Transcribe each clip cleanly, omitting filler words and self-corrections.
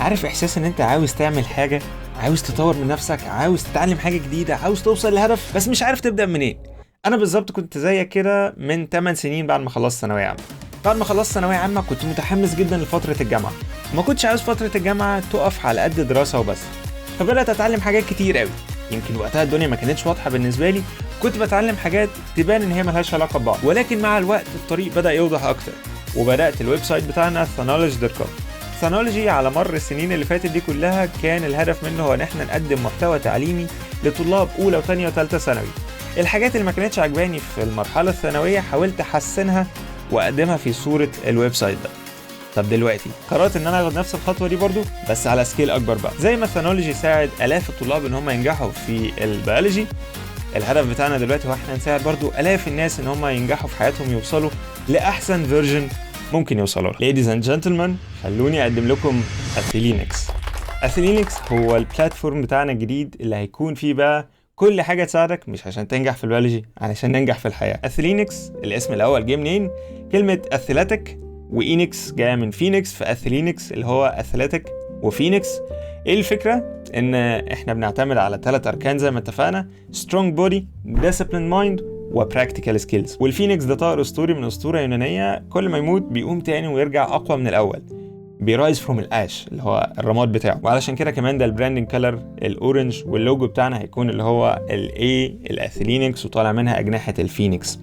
عارف احساس ان انت عاوز تعمل حاجه، عاوز تطور من نفسك، عاوز تتعلم حاجه جديده، عاوز توصل لهدف بس مش عارف تبدا منين؟ انا بالظبط كنت زيك كده من 8 سنين بعد ما خلصت ثانويه عامه. بعد ما خلصت ثانويه عامه كنت متحمس جدا لفتره الجامعه، وما كنتش عاوز فتره الجامعه تقف على قد دراسه وبس، فبدات اتعلم حاجات كتير قوي. يمكن وقتها الدنيا ما كانتش واضحه بالنسبه لي، كنت بتعلم حاجات تبان ان هي ملهاش علاقه ببعض، ولكن مع الوقت الطريق بدا يوضح اكتر، وبدات الويب سايت بتاعنا Thanology.com. Thanology على مر السنين اللي فاتت دي كلها كان الهدف منه هو ان احنا نقدم محتوى تعليمي لطلاب اولى وثانيه وثالثه ثانوي. الحاجات اللي ما كانتش عجباني في المرحله الثانويه حاولت احسنها واقدمها في صوره الويب سايت ده. طب دلوقتي قررت ان انا اخد نفس الخطوه دي برضو بس على سكيل اكبر بقى. زي ما Thanology ساعد الاف الطلاب ان هم ينجحوا في البيولوجي، الهدف بتاعنا دلوقتي هو احنا نساعد برضو الاف الناس ان هم ينجحوا في حياتهم، يوصلوا لاحسن فيرجن ممكن يوصلوا له. Ladies and gentlemen، خلوني اقدم لكم أثيلينكس. أثيلينكس هو البلاتفورم بتاعنا الجديد اللي هيكون فيه بقى كل حاجه تساعدك، مش عشان تنجح في البيولوجي، علشان ننجح في الحياه. أثيلينكس الاسم الاول جه منين؟ كلمه اثليتيك وإينكس جايه من فينيكس، فأثيلينكس اللي هو اثليتيك وفينيكس. ايه الفكره؟ ان احنا بنعتمد على 3 اركان زي ما اتفقنا: strong body، disciplined mind، وبراكتيكال سكيلز. والفينيكس ده طائر اسطوري من اسطوره يونانيه، كل ما يموت بيقوم تاني ويرجع اقوى من الاول، بيرايز فروم الاش اللي هو الرماد بتاعه. وعلشان كده كمان ده البراندنج كلر الاورنج، واللوجو بتاعنا هيكون اللي هو الاي الاثيلينكس وطالع منها اجنحه الفينيكس.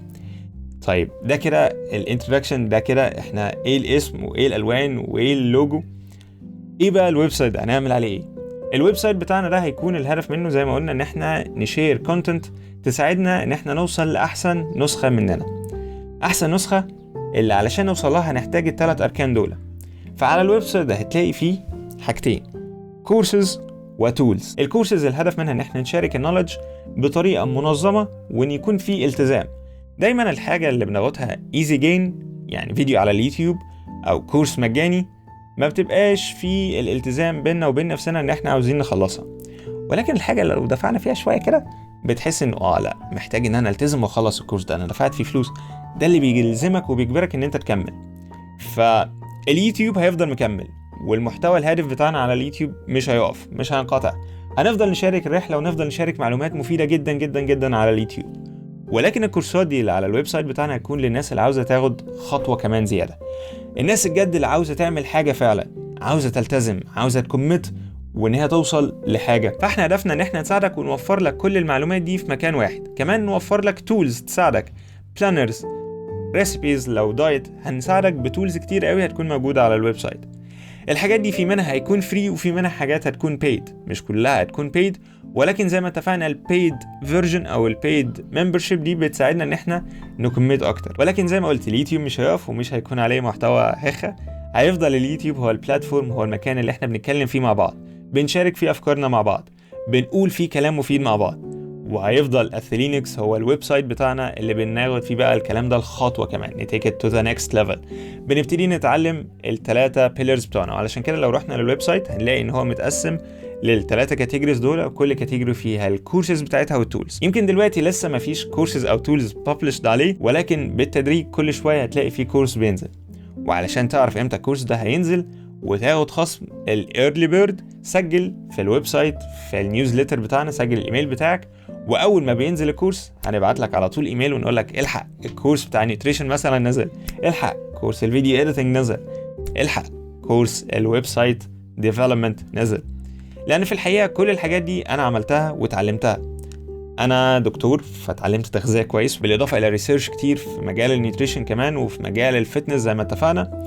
طيب ده كده الانترودكشن، ده كده احنا ايه الاسم وايه الالوان وايه اللوجو. ايه بقى الويب سايت ده؟ هنعمل عليه ايه؟ الويب سايت بتاعنا ده هيكون الهدف منه زي ما قلنا ان احنا نشير كونتنت تساعدنا ان احنا نوصل لاحسن نسخه مننا. احسن نسخه اللي علشان نوصل لها هنحتاج ال3 اركان دول. فعلى الويب سايت ده هتلاقي فيه حاجتين: كورسز وتولز. الكورسز الهدف منها ان احنا نشارك النولج بطريقه منظمه وان يكون فيه التزام. دايما الحاجه اللي بناخدها ايزي جين، يعني فيديو على اليوتيوب او كورس مجاني، ما بتبقاش في الالتزام بيننا وبين نفسنا ان احنا عاوزين نخلصها. ولكن الحاجه اللي لو دفعنا فيها شويه كده بتحس انه لا، محتاج ان انا التزم واخلص الكورس ده، انا دفعت فيه فلوس. ده اللي بيلزمك وبيجبرك ان انت تكمل. فاليوتيوب هيفضل مكمل، والمحتوى الهادف بتاعنا على اليوتيوب مش هيقف، مش هينقطع. هنفضل نشارك الرحله ونفضل نشارك معلومات مفيده جدا جدا جدا على اليوتيوب. ولكن الكورسات دي اللي على الويب سايت بتاعنا هتكون للناس اللي عاوزه تاخد خطوه كمان زياده، الناس الجد اللي عاوزه تعمل حاجه فعلا، عاوزه تلتزم، عاوزه تكمت وان هي توصل لحاجه. فاحنا هدفنا ان احنا نساعدك ونوفر لك كل المعلومات دي في مكان واحد. كمان نوفر لك تولز تساعدك، بلانرز، ريسبيز، لو دايت هنساعدك بتولز كتير قوي هتكون موجوده على الويب سايت. الحاجات دي في منها هيكون فري وفي منها حاجات هتكون بيد، مش كلها هتكون بيد، ولكن زي ما اتفقنا البيد فيرجن او البيد ممبرشيب دي بتساعدنا ان احنا نكمل اكتر. ولكن زي ما قلت اليوتيوب مش هيقف ومش هيكون عليه محتوى هخه، هيفضل اليوتيوب هو البلاتفورم، هو المكان اللي احنا بنتكلم فيه مع بعض، بنشارك فيه افكارنا مع بعض، بنقول فيه كلام مفيد مع بعض. وهيفضل أثيلينكس هو الويب سايت بتاعنا اللي بناخد فيه بقى الكلام ده الخطوة كمان، نتيك it to the next level. بنبتدي نتعلم ال3 pillars بتوعنا. وعلشان كده لو رحنا للويب سايت هنلاقي ان هو متقسم ل3 كاتيجوريز دول، وكل كاتيجوري فيها الكورسز بتاعتها والتولز. يمكن دلوقتي لسه ما فيش كورسز او تولز published عليه، ولكن بالتدريج كل شوية هتلاقي فيه كورس بينزل. وعلشان تعرف امتى الكورس ده هينزل وتاخد خصم الايرلي بيرد، سجل في الويب سايت في النيوزليتر بتاعنا، سجل الايميل بتاعك، واول ما بينزل الكورس هنبعت لك على طول ايميل ونقول لك الحق الكورس بتاع نيوتريشن مثلا نزل، الحق كورس الفيديو اديتنج نزل، الحق كورس الويب سايت ديفلوبمنت نزل. لان في الحقيقه كل الحاجات دي انا عملتها وتعلمتها. انا دكتور فتعلمت تغذيه كويس، بالاضافه الى ريسيرش كتير في مجال النيوتريشن كمان وفي مجال الفتنس زي ما اتفقنا.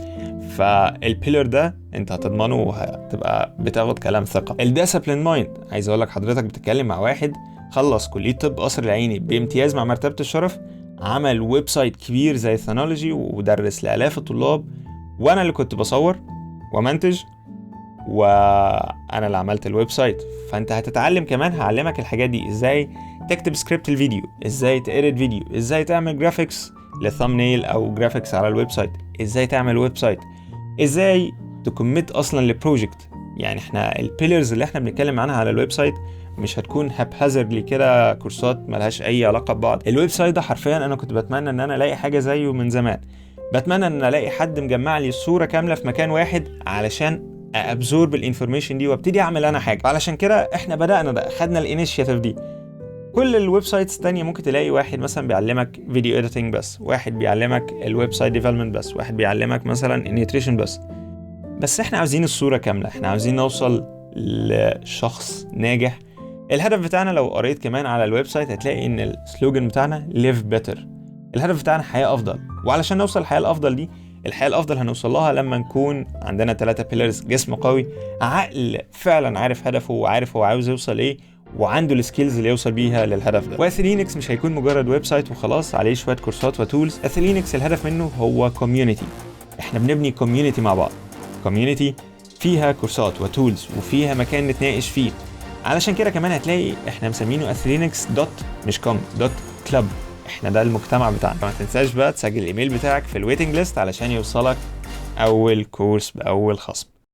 فالبيلر ده انت هتضمنه وهتبقى بتاخد كلام ثقه. الديسيبلين مايند، عايز اقول لك حضرتك بتتكلم مع واحد خلص كليه طب قصر العيني بامتياز مع مرتبه الشرف، عمل ويب سايت كبير زي Thanology ودرس لالاف الطلاب، وانا اللي كنت بصور ومنتج، وانا اللي عملت الويب سايت. فانت هتتعلم كمان، هعلمك الحاجات دي، ازاي تكتب سكريبت الفيديو، ازاي تإيديت فيديو، ازاي تعمل جرافيكس للثامنيل او جرافيكس على الويب سايت، ازاي تعمل ويب سايت، ازاي تكمت اصلا لبروجكت. يعني احنا البيلرز اللي احنا بنتكلم عنها على الويب سايت مش هتكون هابهازردلي كده كورسات ملهاش اي علاقه ببعض. الويب سايت ده حرفيا انا كنت بتمنى ان انا الاقي حاجه زيه من زمان، بتمنى ان الاقي حد مجمع لي الصوره كامله في مكان واحد علشان ابزورب الانفورميشن دي وابتدي اعمل انا حاجه. علشان كده احنا بدانا ده، خدنا الانيشيتيف دي. كل الويب سايتس التانية ممكن تلاقي واحد مثلا بيعلمك فيديو اديتنج بس، واحد بيعلمك الويب سايت ديفلوبمنت بس، واحد بيعلمك مثلا النيوتريشن بس احنا عاوزين الصورة كاملة، احنا عاوزين نوصل لشخص ناجح. الهدف بتاعنا لو قريت كمان على الويب سايت هتلاقي ان السلوجن بتاعنا live better. الهدف بتاعنا حياة افضل، وعلشان نوصل الحياة الافضل دي، الحياة الافضل هنوصل لها لما نكون عندنا 3 بيلرز: جسم قوي، عقل فعلا عارف هدفه وعارف هو عاوز يوصل ايه، وعنده السكيلز اللي يوصل بيها للهدف ده. واثلينكس مش هيكون مجرد ويب سايت وخلاص عليه شويه كورسات وتولز. اثلينكس الهدف منه هو كوميونتي، احنا بنبني كوميونتي مع بعض، كوميونتي فيها كورسات وتولز وفيها مكان نتناقش فيه. علشان كده كمان هتلاقي احنا مسمينه اثلينكس دوت مش كوم دوت كلب، احنا ده المجتمع بتاعنا. ما تنساش بقى تسجل الايميل بتاعك في الويتنج ليست علشان يوصلك اول كورس باول خصم.